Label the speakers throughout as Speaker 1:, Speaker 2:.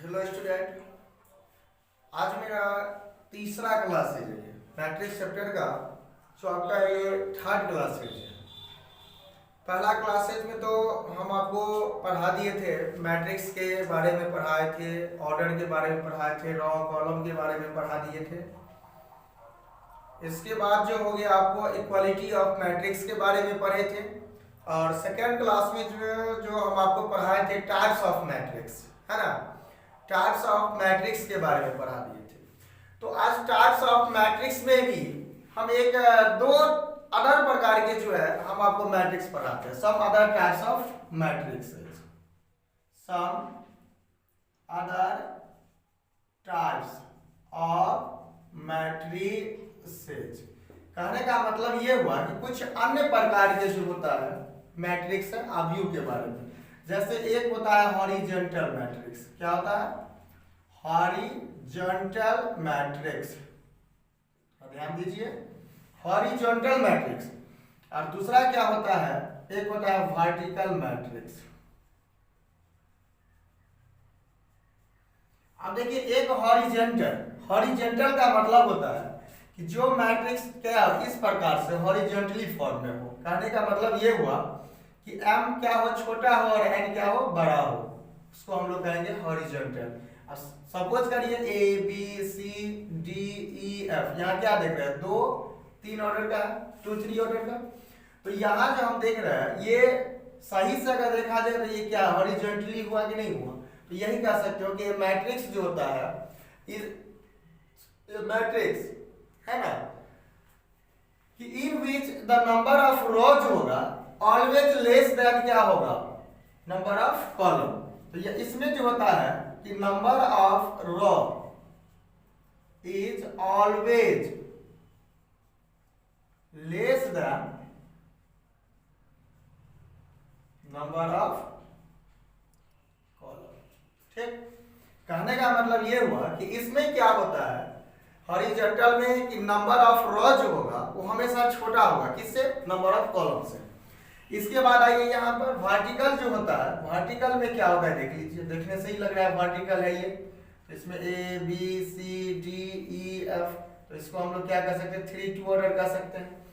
Speaker 1: Hello student. आज मेरा तीसरा क्लास है ये मैट्रिक्स चैप्टर का, जो आपका ये थर्ड क्लास है। पहला क्लासेज में तो हम आपको पढ़ा दिए थे, मैट्रिक्स के बारे में पढ़ाए थे, ऑर्डर के बारे में पढ़ाए थे, रॉ कॉलम के बारे में पढ़ा दिए थे। इसके बाद जो हो गया आपको इक्वालिटी ऑफ मैट्रिक्स के बारे में पढ़े थे। और सेकेंड क्लास में जो हम आपको पढ़ाए थे टाइप्स ऑफ मैट्रिक्स, है ना, टाइप्स ऑफ मैट्रिक्स के बारे में पढ़ा दिए थे। तो आज टाइप्स ऑफ मैट्रिक्स में भी हम एक दो अदर प्रकार के जो है हम आपको मैट्रिक्स पढ़ाते हैं। Some other types of matrix, some other types of matrices. कहने का मतलब ये हुआ कि कुछ अन्य प्रकार के जो होता है मैट्रिक्स है आव्यूह के बारे में। जैसे एक होता है हॉरिजॉन्टल मैट्रिक्स। क्या होता है? Horizontal matrix. ध्यान दीजिए, हॉरिजॉन्टल मैट्रिक्स। और दूसरा क्या होता है? एक होता है वर्टिकल मैट्रिक्स। अब देखिए, एक हॉरिजॉन्टल का मतलब होता है कि जो मैट्रिक्स क्या इस प्रकार से हॉरिजॉन्टली फॉर्म में हो। कहने का मतलब ये हुआ कि m क्या हो, छोटा हो, और n क्या हो, बड़ा हो। उसको हम लोग कहेंगे हॉरिजॉन्टल। अब सपोज करिए A B C D E F, यहाँ क्या देख रहे हैं? 2 3 ऑर्डर का, 2 3 ऑर्डर का। तो यहाँ जो हम देख रहे हैं ये सही से अगर देखा जाए तो ये क्या हॉरिजॉन्टली हुआ कि नहीं हुआ? तो यही कह सकते हो कि मैट्रिक्स जो होता है इस मैट्रिक्स है ना, कि in which the number of rows होगा ऑलवेज लेस देन क्या होगा, नंबर ऑफ कॉलम। तो ये इसमें जो होता है कि number of row is always less than number of column. ठीक, कहने का मतलब ये हुआ कि इसमें क्या होता है हॉरिजॉन्टल में कि नंबर ऑफ रो जो होगा वो हमेशा छोटा होगा। किससे? नंबर ऑफ कॉलम से। इसके बाद आइए यहाँ पर वर्टिकल जो होता है, वर्टिकल में क्या होता है देख लीजिए, देखने से ही लग रहा है वर्टिकल है ये। तो इसमें A B C D E F, तो इसको हम लोग क्या कर सकते हैं? 3 2 ऑर्डर कर सकते हैं।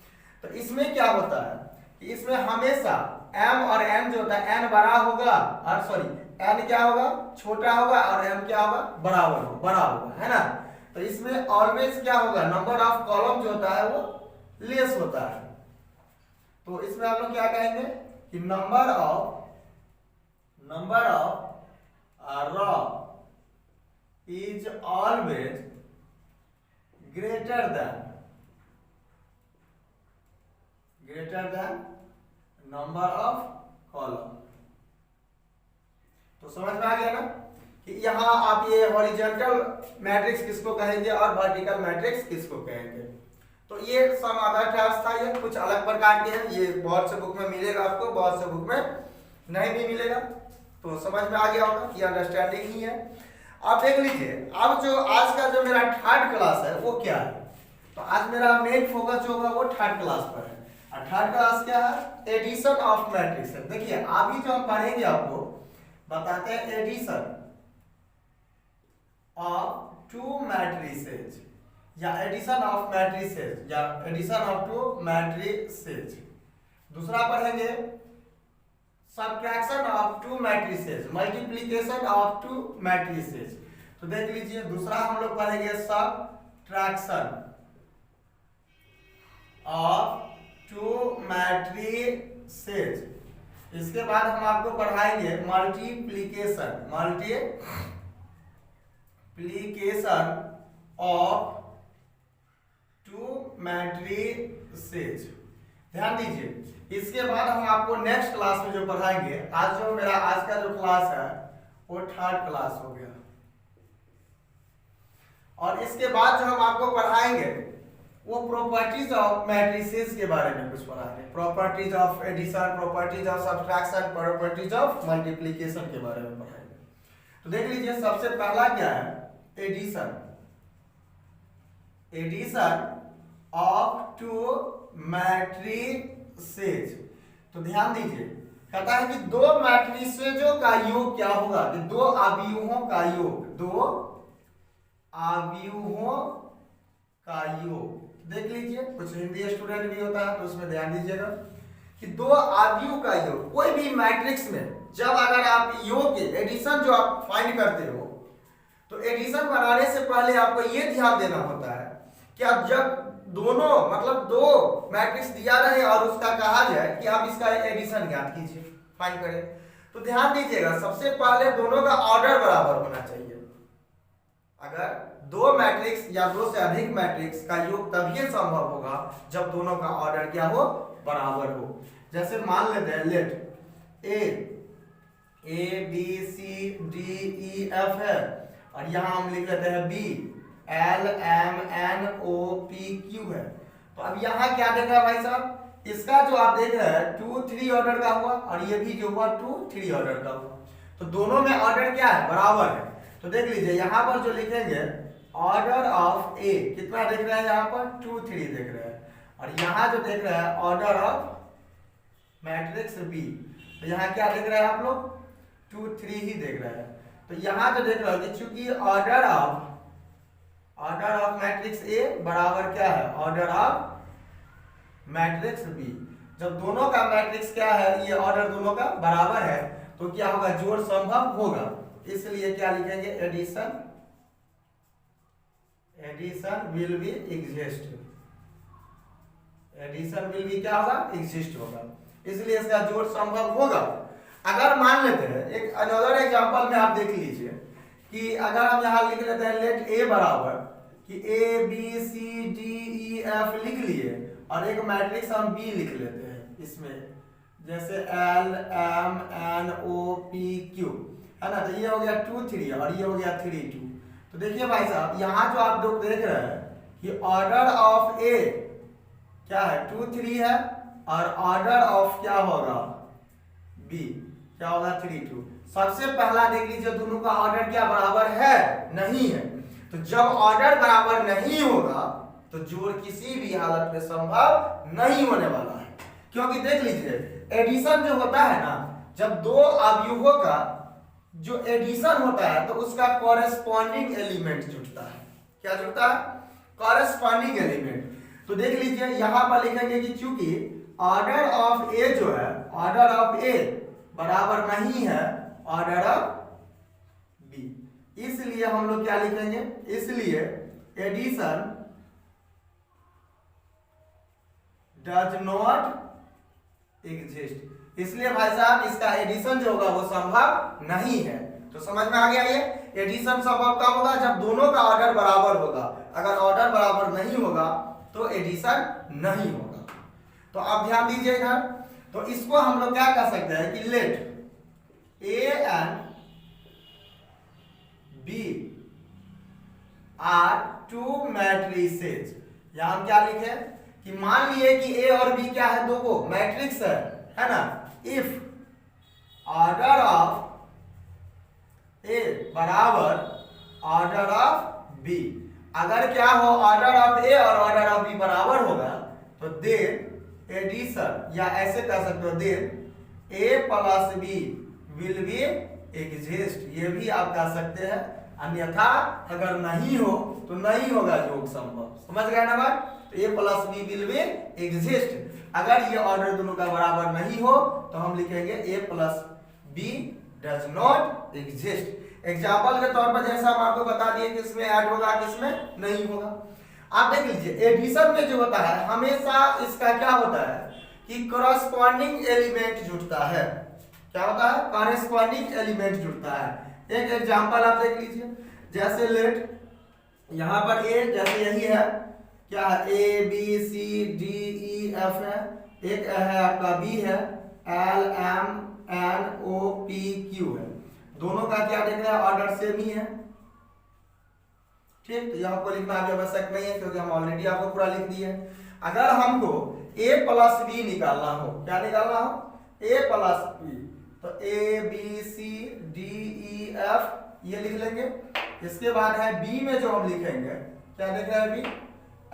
Speaker 1: तो इसमें क्या होता है कि इसमें हमेशा m और n जो होता है n बड़ा होगा, और सॉरी n क्या होगा, छोटा होगा, और m क्या होगा, बड़ा होगा, है ना। तो इसमें ऑलवेज क्या होगा, नंबर ऑफ कॉलम जो होता है वो लेस होता है। तो इसमें हम लोग क्या कहेंगे कि number of raw is always greater than number of column. तो समझ में आ गया ना कि यहाँ आप ये हॉरिजॉन्टल मैट्रिक्स किसको कहेंगे और वर्टिकल मैट्रिक्स किसको कहेंगे। तो ये सम अदर टाइप्स था, ये कुछ अलग प्रकार के हैं। ये बहुत से बुक में मिलेगा आपको, बहुत से बुक में नहीं भी मिलेगा। तो समझ में आ गया होगा कि अंडरस्टैंडिंग ही है। आप देख लीजिए, अब जो आज का जो मेरा थर्ड क्लास है वो क्या है। तो आज मेरा मेन फोकस जो होगा वो थर्ड क्लास पर है। और थर्ड क्लास क्या है? एडिशन ऑफ मैट्रिक्स है। देखिए अभी जो हम पढ़ेंगे आपको बताते हैं एडिशन ऑफ 2 मैट्रिसेस, या एडिशन ऑफ मैट्रिसेस, या एडिशन ऑफ 2 मैट्रिसेस। दूसरा पढ़ेंगे subtraction of 2 matrices, multiplication of 2 matrices. तो देख लीजिए, दूसरा हम लोग पढ़ेंगे सब्ट्रैक्शन ऑफ 2 मैट्रिसेस। इसके बाद हम आपको पढ़ाएंगे मल्टीप्लिकेशन ऑफ 2 मैट्रिसेस। ध्यान दीजिए, इसके बाद हम आपको नेक्स्ट क्लास में जो पढ़ाएंगे, आज जो मेरा आज का जो क्लास है वो थर्ड क्लास हो गया। और इसके बाद जो हम आपको पढ़ाएंगे वो प्रॉपर्टीज ऑफ मैट्रिसेस के बारे में कुछ पढ़ाएंगे। Properties of addition, properties of subtraction, properties of multiplication के बारे में पढ़ाएंगे। तो देख लीजिए, सबसे पहला क्या है? Addition of 2 matrices. तो ध्यान दीजिए, कहता है कि दो मैट्रिसेजों का योग क्या होगा, कि दो अवयवों का योग, दो अवयवों का योग। देख लीजिए, कुछ हिंदी स्टूडेंट भी होता है तो उसमें ध्यान दीजिएगा कि दो अवयव का योग, कोई भी मैट्रिक्स में जब अगर आप योग के एडिशन जो आप फाइंड करते हो, तो एडिशन बनाने से पहले आपको ये ध्यान देना होता है कि आप जब दोनों मतलब दो मैट्रिक्स दिया रहे और उसका कहा जाए कि आप इसका एडिशन ज्ञात कीजिए, फाइंड करें, तो ध्यान दीजिएगा सबसे पहले दोनों का ऑर्डर बराबर होना चाहिए। अगर दो मैट्रिक्स या दो से अधिक मैट्रिक्स का योग तभी संभव होगा जब दोनों का ऑर्डर क्या हो, बराबर हो। जैसे मान लेते हैं let A B C D E F है और यहां हम लिख लेते हैं B L M N O P Q है। तो अब यहाँ क्या देख रहा है भाई साहब, इसका जो आप देख रहे हैं 2 3 ऑर्डर का हुआ और ये भी जो हुआ 2 3 ऑर्डर का हुआ, तो दोनों में ऑर्डर क्या है, बराबर है। तो देख लीजिए यहाँ पर जो लिखेंगे ऑर्डर ऑफ ए कितना देख रहे हैं, यहाँ पर 2 3 देख रहे हैं, और यहाँ जो देख रहे हैं ऑर्डर ऑफ मैट्रिक्स बी, तो यहाँ क्या देख रहे हैं आप लोग 2 3 ही देख रहे हैं। तो यहाँ जो देख रहे हो कि चूंकि ऑर्डर ऑफ मैट्रिक्स ए बराबर क्या है, ऑर्डर ऑफ मैट्रिक्स बी, जब दोनों का मैट्रिक्स क्या है, ये ऑर्डर दोनों का बराबर है, तो क्या होगा, जोड़ संभव होगा। इसलिए क्या लिखेंगे, addition will be exist, addition will be क्या होगा, एग्जिस्ट होगा, इसलिए इसका जोड़ संभव होगा। अगर मान लेते हैं एक अनदर एग्जांपल में आप देख लीजिए कि अगर हम यहाँ लिख लेते हैं लेट ए बराबर कि A B C D E F लिख लिए और एक मैट्रिक्स हम बी लिख लेते हैं इसमें, जैसे L M N O P Q है ना, तो ये हो गया 2 3 और ये हो गया 3 2। तो देखिए भाई साहब यहाँ जो आप लोग देख रहे हैं कि ऑर्डर ऑफ ए क्या है 2 3 है और ऑर्डर ऑफ क्या होगा बी क्या होगा 3 2। सबसे पहला देख लीजिए दोनों का ऑर्डर क्या बराबर है, नहीं है। तो जब ऑर्डर बराबर नहीं होगा तो जोड़ किसी भी हालत में संभव नहीं होने वाला है, क्योंकि देख लीजिए एडिशन जो होता है ना, जब दो अवयवों का जो एडिशन होता है तो उसका कॉरेस्पॉन्डिंग एलिमेंट जुड़ता है। क्या जुड़ता है, कॉरेस्पॉन्डिंग एलिमेंट। तो देख लीजिए यहां पर लिखेंगे कि चूंकि ऑर्डर ऑफ ए जो है, ऑर्डर ऑफ ए बराबर नहीं है ऑर्डर ऑफ बी, इसलिए हम लोग क्या लिखेंगे, इसलिए एडिशन डज नॉट एग्जिस्ट। इसलिए भाई साहब इसका एडिशन जो होगा वो संभव नहीं है। तो समझ में आ गया, ये एडिशन संभव कब होगा, जब दोनों का ऑर्डर बराबर होगा। अगर ऑर्डर बराबर नहीं होगा तो एडिशन नहीं होगा। तो आप ध्यान दीजिए इधर, तो इसको हम लोग क्या कह सकते हैं कि let A and B are 2 matrices. यहां हम क्या लिखे कि मान लिए कि ए और बी क्या है, दो मैट्रिक्स है ना। इफ ऑर्डर ऑफ ए बराबर ऑर्डर ऑफ बी, अगर क्या हो ऑर्डर ऑफ ए और ऑर्डर ऑफ बी बराबर होगा तो देन एडिशन, या ऐसे कह सकते हो then A plus B will be exist, ये भी आप कह सकते हैं। अन्यथा अगर नहीं हो तो नहीं होगा योग संभव। समझ गए ना बात, तो A plus B will be exist. अगर ये ऑर्डर दोनों का बराबर नहीं हो तो हम लिखेंगे A plus B does not exist. Example के तौर पर जैसा हम आपको बता दिए किसमें ऐड होगा किसमें नहीं होगा। आप देख लीजिए एडिशन में जो होता है हमेशा इसका क्या होता है कि कॉरेस्पॉन्डिंग एलिमेंट जुड़ता है। क्या होता है, कॉरेस्पॉन्डिंग एलिमेंट जुड़ता है। एक एग्जांपल आप देख लीजिए, जैसे लेट यहाँ पर ए जैसे यही है, क्या A B C D E F है, एक है आपका बी है, L M N O P Q है। दोनों का क्या देख रहे हैं, ऑर्डर सेम ही है। ठीक, तो यहाँ पर लिखना अभी आवश्यक नहीं है क्योंकि हम ऑलरेडी आपको पूरा लिख दिए। अगर हमको a प्लस बी निकालना हो, क्या निकालना हो, a प्लस बी, तो A B C D E F ये लिख लेंगे। इसके बाद है बी में जो हम लिखेंगे क्या लिख रहे हैं, B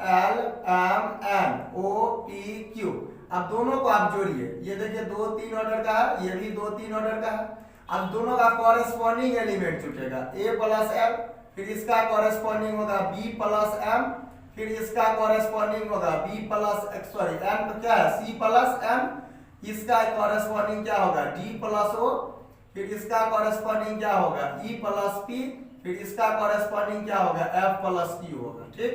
Speaker 1: L M N O P Q. अब दोनों को आप जोड़िए, ये देखिए 2 3 ऑर्डर का है, ये भी 2 3 ऑर्डर का है। अब दोनों का कॉरेस्पॉन्डिंग एलिमेंट जुटेगा, a प्लस m, फिर इसका कॉरेस्पॉन्डिंग होगा b प्लस m, फिर इसका कॉरेस्पॉन्डिंग होगा b प्लस सॉरी m क्या है c प्लस m, इसका कॉरेस्पॉन्डिंग क्या होगा d प्लस o, फिर इसका कॉरेस्पॉन्डिंग क्या होगा e प्लस p, फिर इसका कॉरेस्पॉन्डिंग क्या होगा f प्लस q होगा। ठीक,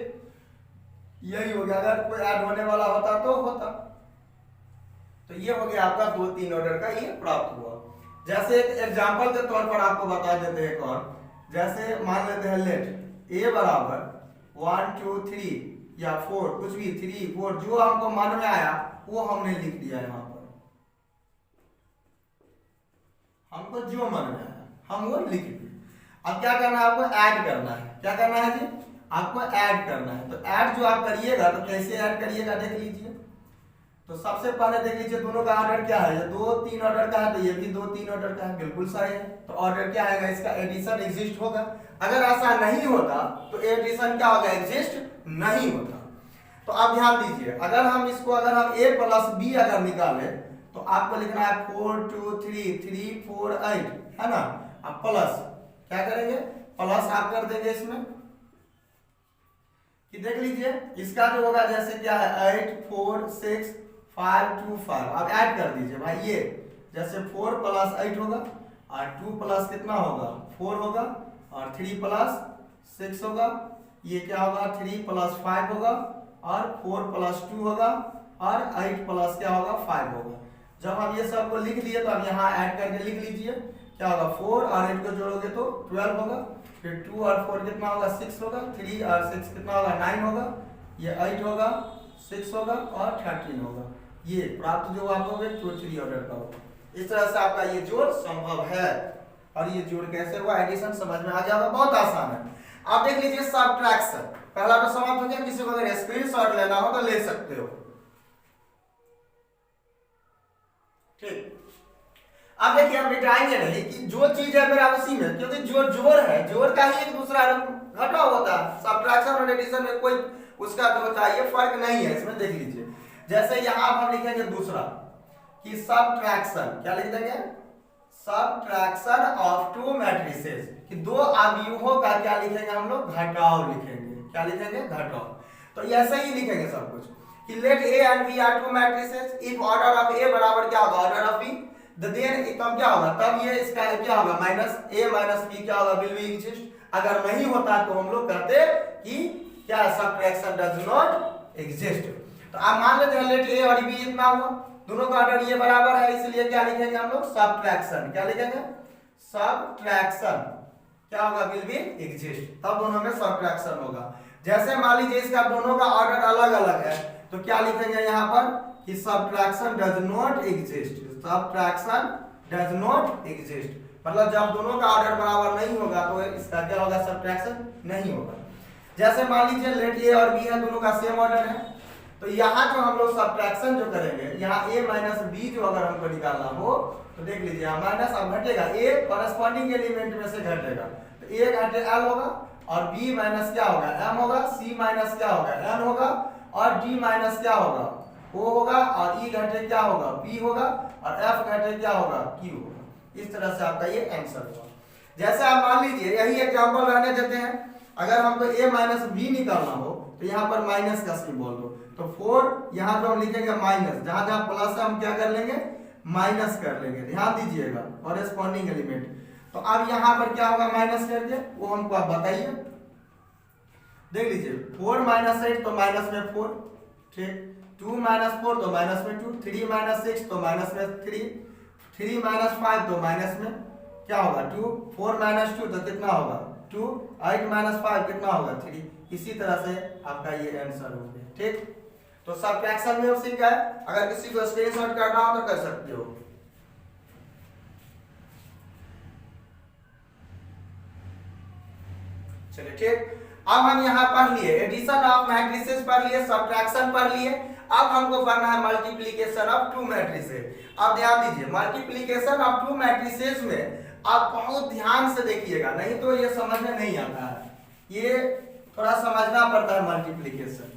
Speaker 1: यही हो गया। अगर कोई ऐड होने वाला होता तो होता। तो ये हो गया आपका 2 3 ऑर्डर का ये प्राप्त हुआ। जैसे एक एग्जांपल के तौर पर आपको बता देते हैं एक और, जैसे मान लेते हैं लेट a बराबर 1 2 3 या 4, कुछ भी 3 4 जो हमको मन में आया वो हमने लिख दिया यहाँ पर, हमको जो मन में आया हम वो लिख दिए। अब क्या करना है आपको, ऐड करना है। क्या करना है जी, आपको ऐड करना है। तो ऐड जो आप करिएगा तो कैसे ऐड करिएगा देख लीजिए। तो सबसे पहले देख लीजिए दोनों का ऑर्डर क्या है, ये 2 3 ऑर्डर का है तो ये भी 2 3 ऑर्डर का है, बिल्कुल सही है। तो ऑर्डर क्या आएगा, इसका एडिशन एग्जिस्ट होगा। अगर ऐसा नहीं होता तो एडिशन क्या होगा, एग्जिस्ट नहीं होता। तो आप ध्यान दीजिए, अगर हम इसको अगर हम a प्लस b अगर निकाले तो आपको लिखना है 4 2 3 3 4 8 है ना। अब प्लस क्या करेंगे, प्लस आप कर देंगे इसमें कि देख लीजिए इसका जो होगा जैसे क्या है 8 4 6 5 2 5, अब ऐड कर दीजिए भाई। ये जैसे 4 प्लस 8 होगा और 2 प्लस कितना होगा 4 होगा और 3 प्लस 6 होगा, ये क्या होगा 3 प्लस 5 होगा और 4 प्लस 2 होगा और 8 प्लस क्या होगा 5 होगा। जब हम ये सब को लिख लिए तो अब यहाँ ऐड करके लिख लीजिए क्या होगा 4 और 8 को जोड़ोगे तो 12 होगा, फिर 2 और 4 कितना होगा 6 होगा, 3 और 6 कितना होगा 9 होगा, ये 8 होगा 6 होगा और 13 होगा। ये प्राप्त जो आपको 2 3 ऑर्डर का होगा। इस तरह से आपका ये जोड़ संभव है। और ये जोड़ कैसे हुआ, एडिशन समझ में आ गया होगा, बहुत आसान है। आप देख लीजिए सब्ट्रैक्शन, पहला तो समाप्त हो गया। किसी को अगर स्क्रीनशॉट लेना हो तो ले सकते हो। ठीक, अब देखिए हम मिटाएंगे नहीं कि जो चीज है मेरा उसी में, क्योंकि जो जोड़ है जोड़ का ही एक दूसरा घटाव होता है। सब्ट्रैक्शन और एडिशन में कोई उसका जो होता है ये फर्क नहीं है। इसमें देख लीजिए जैसे यहाँ हम लिखेंगे दूसरा कि सब्ट्रैक्शन, क्या लिख देंगे, सब्ट्रैक्शन ऑफ 2 मैट्रिसेस, कि 2 अवयवों का क्या लिखेंगे हम लोग, घटाव लिखेंगे। क्या लिखेंगे, घटाव। तो ऐसे ही लिखेंगे सब कुछ कि late a and b are 2 matrices, if order of a बराबर क्या होगा ऑर्डर ऑफ b, देन तब क्या होगा, तब ये इसका क्या होगा माइनस a माइनस b क्या होगा विल बी एग्जिस्ट। अगर नहीं होता तो हम लोग कहते कि क्या सब्ट्रैक्शन डज नॉट एग्जिस्ट। तो आप मान लेते हैं लेट a और b इतना हुआ, दोनों का ऑर्डर ये बराबर है, इसलिए क्या लिखेंगे हम लोग सब्ट्रैक्शन। क्या लिखेंगे, सब्ट्रैक्शन क्या होगा विल बी एग्जिस्ट, तब दोनों में सब्ट्रैक्शन होगा। जैसे मान लीजिए इसका दोनों का ऑर्डर अलग अलग है तो क्या लिखेंगे यहाँ पर कि subtraction does not exist, subtraction does not exist. मतलब जब दोनों का ऑर्डर बराबर नहीं होगा तो इसका क्या होगा, सब्ट्रैक्शन नहीं होगा। जैसे मान लीजिए लेट a और b है, दोनों का सेम ऑर्डर है, तो यहाँ जो हम लोग सब्ट्रैक्शन जो करेंगे, यहाँ a माइनस b जो अगर हमको निकालना हो तो देख लीजिए यहाँ माइनस अब घटेगा, a कॉरेस्पॉन्डिंग एलिमेंट में से घटेगा तो a घटे l होगा और b माइनस क्या होगा m होगा, c माइनस क्या होगा n होगा और d माइनस क्या होगा o होगा और e घटे क्या होगा p होगा और f घटे क्या होगा q होगा। इस तरह से आपका ये आंसर होगा। जैसे आप मान लीजिए यही एग्जांपल रहने देते हैं, अगर हमको a माइनस b निकालना हो तो यहाँ पर माइनस का सिंबल दो, तो 4 यहाँ पे हम लिखेंगे माइनस, जहां जहां प्लस है हम क्या कर लेंगे माइनस कर लेंगे। ध्यान दीजिएगा कॉरेस्पॉन्डिंग एलिमेंट। तो अब यहाँ पर क्या होगा माइनस करके, वो हमको आप बताइए। देख लीजिए 4 माइनस 8 तो माइनस में 4, ठीक, 2 माइनस 4 तो माइनस में 2, 3 माइनस 6 तो माइनस में 3, 3 माइनस 5 तो माइनस में क्या होगा 2, 4 माइनस 2 तो कितना होगा 2, 8 माइनस 5 कितना होगा 3। इसी तरह से आपका ये आंसर हो गया। ठीक, तो सब्ट्रैक्शन में उसी का है, अगर किसी को स्क्रीनशॉट करना हो तो कर सकते हो। चलिए ठीक, अब हम यहाँ पढ़ लिए एडिशन ऑफ मैट्रिसेस पढ़ लिए, सब्ट्रैक्शन पढ़ लिए। अब हमको पढ़ना है मल्टीप्लिकेशन ऑफ 2 मैट्रिसेस। अब ध्यान दीजिए मल्टीप्लिकेशन ऑफ 2 मैट्रिसेस में आप बहुत ध्यान से देखिएगा, नहीं तो ये समझ में नहीं आता है, ये थोड़ा समझना पड़ता है मल्टीप्लिकेशन।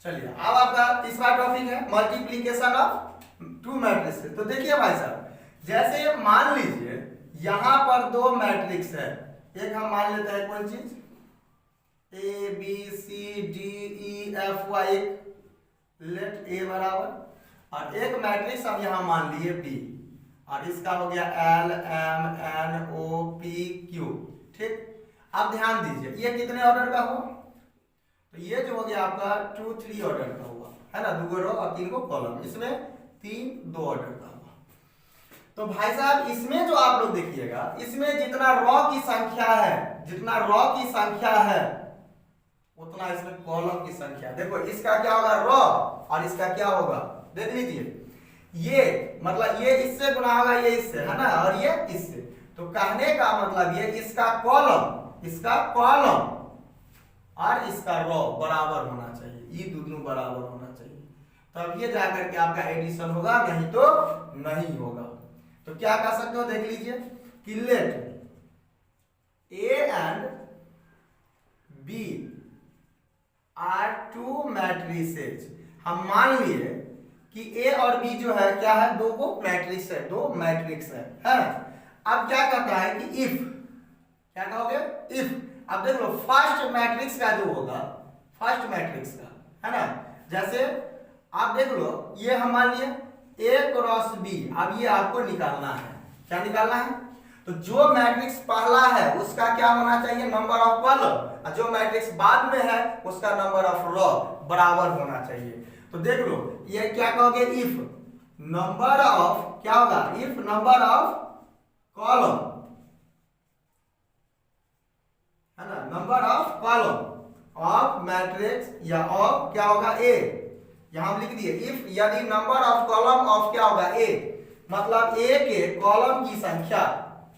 Speaker 1: चलिए अब आपका तीसरा टॉपिक है मल्टीप्लीकेशन ऑफ टू मैट्रिक्स। तो देखिए भाई साहब, जैसे मान लीजिए यहां पर दो मैट्रिक्स है, एक हम मान लेते हैं कौन चीज A B C D E F Y, let A बराबर, और एक मैट्रिक्स हम यहां मान लिए बी, और इसका हो गया L M N O P Q. ठीक, अब ध्यान दीजिए ये कितने ऑर्डर का हुआ, तो ये जो हो गया आपका 2 3 ऑर्डर का हुआ है ना, 2 रो और 3 कॉलम, इसमें 3 2 ऑर्डर का हुआ। तो भाई साहब इसमें जो आप लोग देखिएगा, इसमें जितना रॉ की संख्या है, जितना रॉ की संख्या है उतना इसमें कॉलम की संख्या। देखो इसका क्या होगा रॉ और इसका क्या होगा, देख लीजिए, ये मतलब ये इससे गुना होगा ये इससे, है ना, और ये इससे। तो कहने का मतलब ये इसका कॉलम और इसका रॉ बराबर होना चाहिए, ये दोनों बराबर होना चाहिए, तब ये जाकर के आपका एडिशन होगा, नहीं तो नहीं होगा। तो क्या कर सकते हो, देख लीजिए कि let A and B are two matrices. हम मान लिए कि ए और बी जो है क्या है, दो मैट्रिक्स है, है। अब क्या कहता है कि इफ, क्या कहोगे, इफ। अब देख लो फर्स्ट मैट्रिक्स का जो होगा, फर्स्ट मैट्रिक्स का, है ना, जैसे आप देख लो ये हम मान लिए ए क्रॉस बी, अब ये आपको निकालना है, क्या निकालना है, तो जो मैट्रिक्स पहला है उसका क्या होना चाहिए, नंबर ऑफ कॉलम, और जो मैट्रिक्स बाद में है उसका नंबर ऑफ रो बराबर होना चाहिए। तो देख लो ये क्या कहोगे, इफ नंबर ऑफ, क्या होगा, इफ नंबर ऑफ कॉलम, है ना, number of column of matrix या ऑफ क्या होगा ए, यहां हम लिख दिए इफ, यदि नंबर ऑफ कॉलम ऑफ क्या होगा ए, मतलब ए के कॉलम की संख्या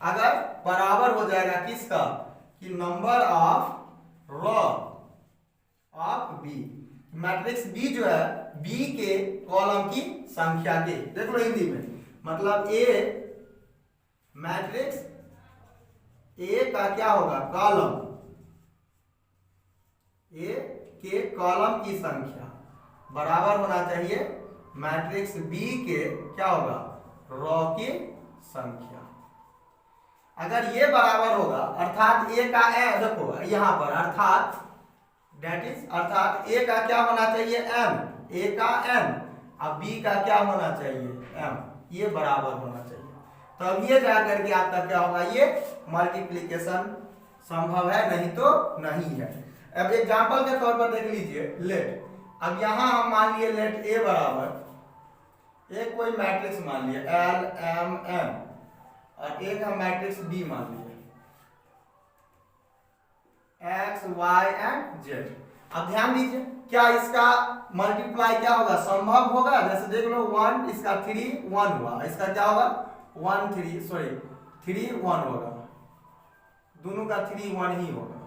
Speaker 1: अगर बराबर हो जाएगा किसका, कि number of row of B, matrix B जो है बी के कॉलम की संख्या के, देख लो हिंदी में, मतलब ए मैट्रिक्स ए का क्या होगा, कॉलम, ए के कॉलम की संख्या बराबर होना चाहिए मैट्रिक्स बी के क्या होगा, रो की संख्या। अगर ये बराबर होगा, अर्थात ए का देखो यहां पर, अर्थात दैट इज, अर्थात ए का क्या होना चाहिए एम, ए का एम, अब बी का क्या होना चाहिए एम, ये बराबर होना चाहिए, तब ये जाकर के आपका क्या होगा, ये मल्टीप्लिकेशन संभव है, नहीं तो नहीं है। अब एग्जांपल के तौर पर देख लीजिए, लेट, अब यहां हम मान लिए लेट ए बराबर एक कोई मैट्रिक्स मान लिए एल एम एन, और एक हम मैट्रिक्स बी मान लिए एक्स वाई एंड जेड। अब ध्यान दीजिए क्या इसका मल्टीप्लाई क्या होगा, संभव होगा, जैसे देख लो 1 इसका 3 1 हुआ, इसका क्या होगा 1 3 सॉरी 3 1 होगा, दोनों का 3 1 ही होगा।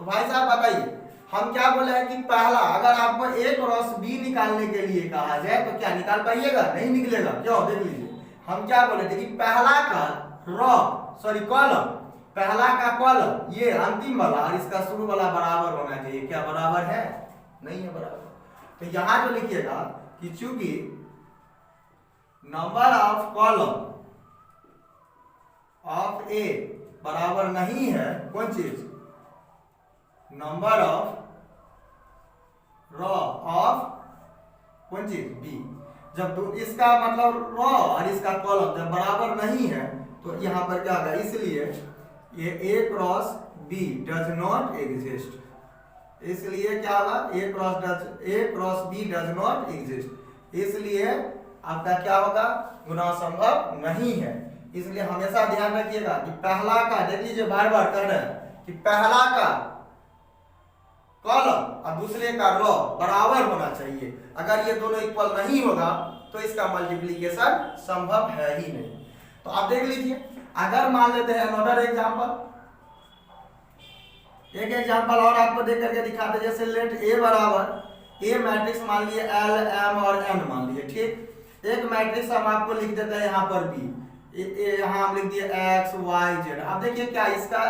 Speaker 1: तो भाई साहब बताइए हम क्या बोले हैं कि पहला, अगर आपको ए क्रॉस बी निकालने के लिए कहा जाए तो क्या निकाल पाइएगा, नहीं निकलेगा, क्यों, देख लीजिए हम क्या बोले थे कि पहला का रो सॉरी कॉलम, पहला का कॉलम ये अंतिम वाला और इसका शुरू वाला बराबर होना चाहिए, क्या बराबर है, नहीं है बराबर। तो यहां जो लिखिएगा कि चूंकि नंबर ऑफ कॉलम ऑफ ए बराबर नहीं है, कौन चीज, नंबर ऑफ रो ऑफ कौन चीज बी, जब इसका मतलब रो और इसका कॉलम जब बराबर नहीं है तो यहां पर क्या होगा, इसलिए ये A cross B does not exist, इसलिए क्या होगा A cross B does not exist, इसलिए आपका क्या होगा, गुना संभव नहीं है। इसलिए हमेशा ध्यान रखिएगा कि पहला का, देख लीजिए बार बार कह रहे हैं कि पहला का कॉलम और दूसरे का रो बराबर होना चाहिए, अगर ये दोनों इक्वल नहीं होगा तो इसका मल्टीप्लिकेशन संभव है ही नहीं। तो आप देख लीजिए, अगर मान लेते हैं अनदर एग्जांपल, एक एग्जांपल और आपको देख करके दिखाते, जैसे लेट ए बराबर ए मैट्रिक्स मान लिए एल एम और एन मान लिए, ठीक, एक मैट्रिक्स हम आपको लिख देते हैं यहाँ पर बी, यहाँ हम लिख दिए एक्स वाई जेड। अब देखिए क्या इसका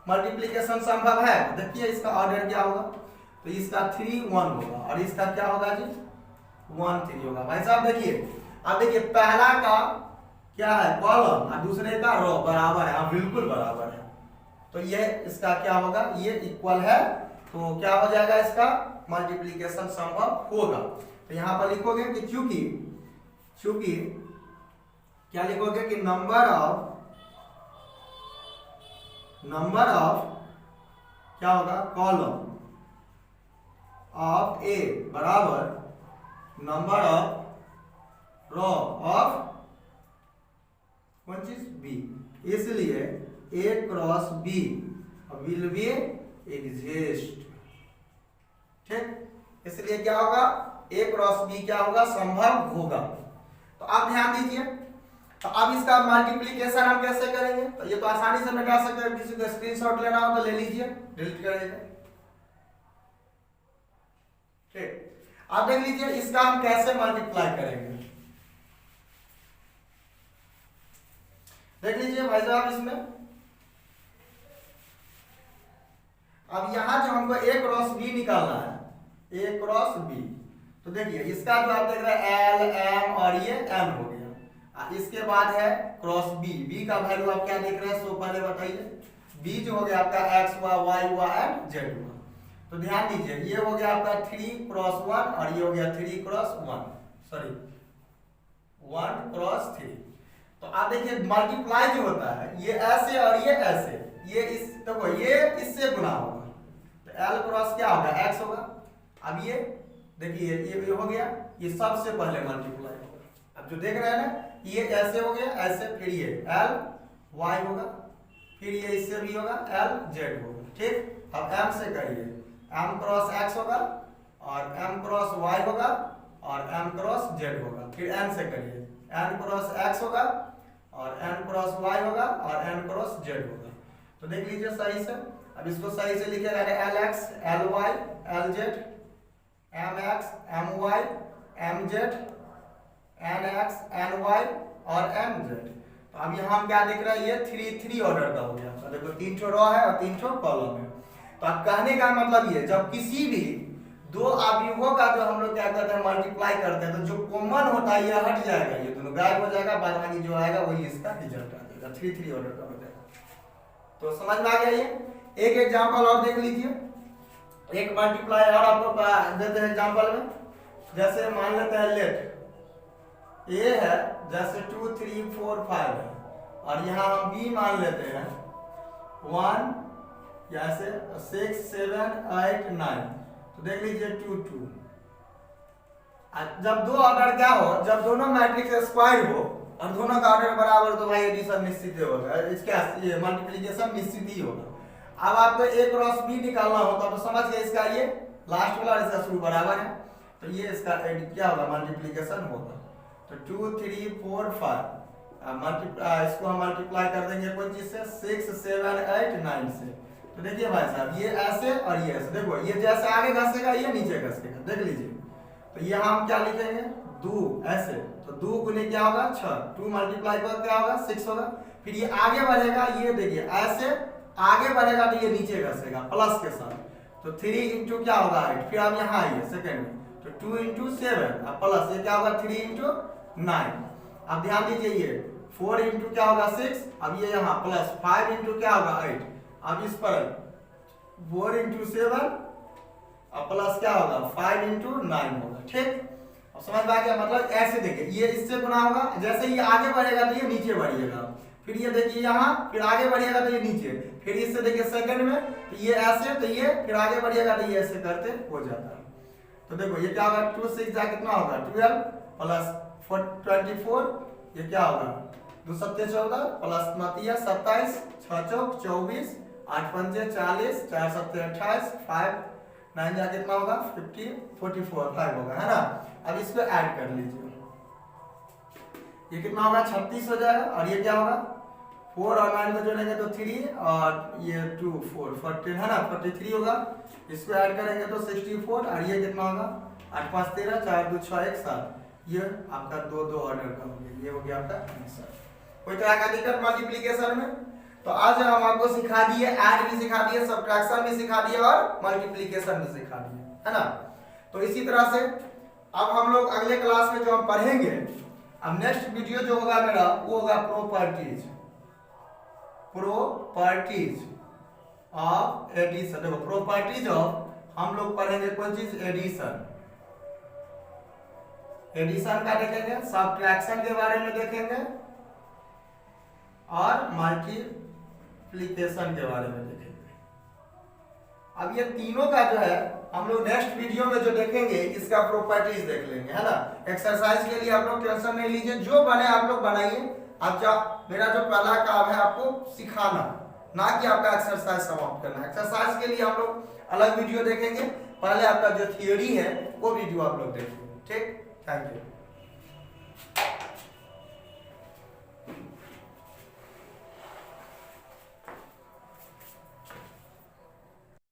Speaker 1: मल्टीप्लिकेशन संभव है, देखिए इसका ऑर्डर क्या होगा, तो इसका 3 1 होगा और इसका क्या होगा जी 1 3 होगा। भाई साहब देखिए, अब देखिए पहला का क्या है कॉलम और दूसरे का रो बराबर है, बिल्कुल बराबर है, तो ये इसका क्या होगा, ये इक्वल है, तो क्या हो जाएगा, इसका मल्टीप्लिकेशन संभव होगा। तो यहाँ पर लिखोगे कि चूंकि क्या लिखोगे कि नंबर ऑफ क्या होगा कॉलम ऑफ ए बराबर नंबर ऑफ रो ऑफ कौन चीज बी, इसलिए A cross B will be exist. ठीक, इसलिए क्या होगा ए क्रॉस बी क्या होगा संभव होगा। तो आप ध्यान दीजिए, तो अब इसका मल्टीप्लिकेशन हम कैसे करेंगे, तो ये तो आसानी से मिटा सकते हैं, किसी को स्क्रीनशॉट लेना हो तो ले लीजिए, डिलीट करेंगे। ठीक, अब देख लीजिए इसका हम कैसे मल्टीप्लाई करेंगे। देख लीजिए भाई साहब, इसमें अब यहां जो हमको ए क्रॉस बी निकालना है, ए क्रॉस बी, तो देखिए इसका जो आप देख रहे हैं एल एम और ये एम हो गया, इसके बाद है क्रॉस बी, बी का वैल्यू आप क्या देख रहे हैं, सो पहले बताइए, बी जो हो गया आपका एक्स हुआ, वाई हुआ एंड जेड हुआ। तो ध्यान दीजिए ये हो गया आपका 3 क्रॉस 1 और ये हो गया 3 क्रॉस 1, सॉरी 1 क्रॉस 3। तो आप देखिए मल्टीप्लाई जो होता है ये ऐसे और ये ऐसे, ये इस देखो ये इससे गुना होगा, तो एल क्रॉस क्या होगा एक्स होगा। अब ये देखिए ये हो गया, ये सबसे पहले मल्टीप्लाई होगा। अब जो देख रहे हैं ना ये ऐसे हो गया ऐसे, फिर ये एल वाई होगा, फिर ये इससे भी होगा एल जेड होगा। ठीक, अब एम से करिए, एम क्रॉस एक्स होगा और एम क्रॉस वाई होगा और एम क्रॉस जेड होगा। फिर एन से करिए, एन क्रॉस एक्स होगा और एन क्रॉस वाई होगा और एन क्रॉस जेड होगा। तो देख लीजिए सही से, अब इसको सही से लिखेगा L X L Y L Z, M X M Y M Z, N X N Y और एम जेड। तो अब यहाँ हम क्या देख रहे हैं, ये 3 ऑर्डर का हो गया। तो देखो 3 ठो रो है और 3 ठो कॉलम है। तो अब कहने का मतलब ये, जब किसी भी दो अवयवों का जो हम लोग क्या करते हैं मल्टीप्लाई करते हैं, तो जो कॉमन होता है ये हट जाएगा, ये दोनों गायब हो जाएगा, बाद बाकी जो आएगा वही इसका रिजल्ट आ जाएगा, 3 ऑर्डर का हो जाएगा। तो समझ में आ गया ये। एक एग्जांपल और देख लीजिए, एक मल्टीप्लाई और आपको देते हैं एग्जांपल में, जैसे मान लेते हैं लेट ए है, जैसे 2 3 4 5 है, और यहाँ हम बी मान लेते हैं 1 जैसे 6 7 8 9। तो देख लीजिए 2 2। जब दो ऑर्डर क्या हो, जब दोनों मैट्रिक्स स्क्वायर हो और दोनों का ऑर्डर बराबर हो, तो भाई एडिशन निश्चित होगा, इसका ये मल्टीप्लिकेशन निश्चित ही होगा। अब आपको ए क्रॉस बी निकालना होता तो समझ गए, इसका ये लास्ट वाला और इसका शुरू बराबर है, तो ये इसका क्या होगा मल्टीप्लिकेशन होगा। तो 2 3 4 5 इसको हम मल्टीप्लाई कर देंगे कौन चीज से, 6 7 8 9 से। तो देखिए भाई साहब ये ऐसे और ये ऐसे, देखो ये जैसे आगे घसेगा ये नीचे घसेगा, देख लीजिए। तो यहाँ हम क्या लिखेंगे 2 ऐसे, तो 2 गुने क्या होगा 6, 2 मल्टीप्लाई कर क्या होगा 6 होगा। फिर ये आगे बढ़ेगा, ये देखिए ऐसे आगे बढ़ेगा तो ये नीचे घसेगा प्लस के साथ, तो 3 इंटू क्या होगा 8। फिर आप यहाँ आइए सेकेंड में, तो 2 इंटू 7 अब प्लस ये क्या होगा 3 इंटू 9। अब ध्यान दीजिए ये 4 इंटू क्या होगा 6, अब ये यहाँ प्लस 5 इंटू क्या होगा 8। अब इस पर 4 इंटू 7 अब प्लस क्या होगा 5 इंटू 9 होगा। ठीक, अब समझ में आ गया, मतलब ऐसे देखिए ये इससे गुना होगा, जैसे ये आगे बढ़ेगा तो ये नीचे बढ़िएगा, फिर ये देखिए यहाँ, फिर आगे बढ़िएगा तो ये नीचे, फिर इससे देखिए सेकंड में तो ये ऐसे, तो ये फिर आगे बढ़िएगा तो ये ऐसे करते हो जाता है। तो देखो ये क्या होगा 2 6 जा कितना होगा 12 प्लस 24, ये क्या होगा 2 7 14 प्लस 9 27 6 चौक 24 8 5 40 4 7 28 5 9 जा कितना होगा 50 44 5 होगा, है ना। अब इसको ऐड कर लीजिए, ये कितना होगा 36 हो जाएगा, और ये क्या होगा 4 और 9 को जोड़ेंगे तो 3 और ये 2 4 14 है ना 43 होगा। इसको ऐड करेंगे तो 64, और ये कितना होगा 8 5 13 4 2 6 1 7। ये आपका 2 2 ऑर्डर का हो गया, ये हो गया आपका आंसर। कोई तरह का दिक्कत मल्टीप्लिकेशन में? तो आज हम आपको सिखा दिए, ऐड भी सिखा दिए, सब्ट्रैक्शन भी सिखा दिए और मल्टीप्लिकेशन भी सिखा दिए, है ना। तो इसी तरह से अब हम लोग अगले क्लास में जो हम पढ़ेंगे, अब नेक्स्ट वीडियो जो होगा मेरा वो होगा प्रॉपर्टीज ऑफ एडिशन। देखो प्रॉपर्टीज ऑफ हम लोग पढ़ेंगे कौन चीज, एडिशन। एडिशन का देखेंगे, सब्ट्रैक्शन के बारे में देखेंगे और मल्टीप्लिकेशन के बारे में देखेंगे। अब ये तीनों का जो है हम लोग नेक्स्ट वीडियो में जो देखेंगे इसका प्रॉपर्टीज देख लेंगे, है ना। एक्सरसाइज के लिए आप लोग टेंशन नहीं लीजिए, जो बने आप लोग बनाइए। आप मेरा जो पहला काम है आपको सिखाना, ना कि आपका एक्सरसाइज समाप्त करना। एक्सरसाइज के लिए हम लोग अलग वीडियो देखेंगे, पहले आपका जो थियोरी है वो वीडियो आप लोग देखेंगे। ठीक, थैंक यू।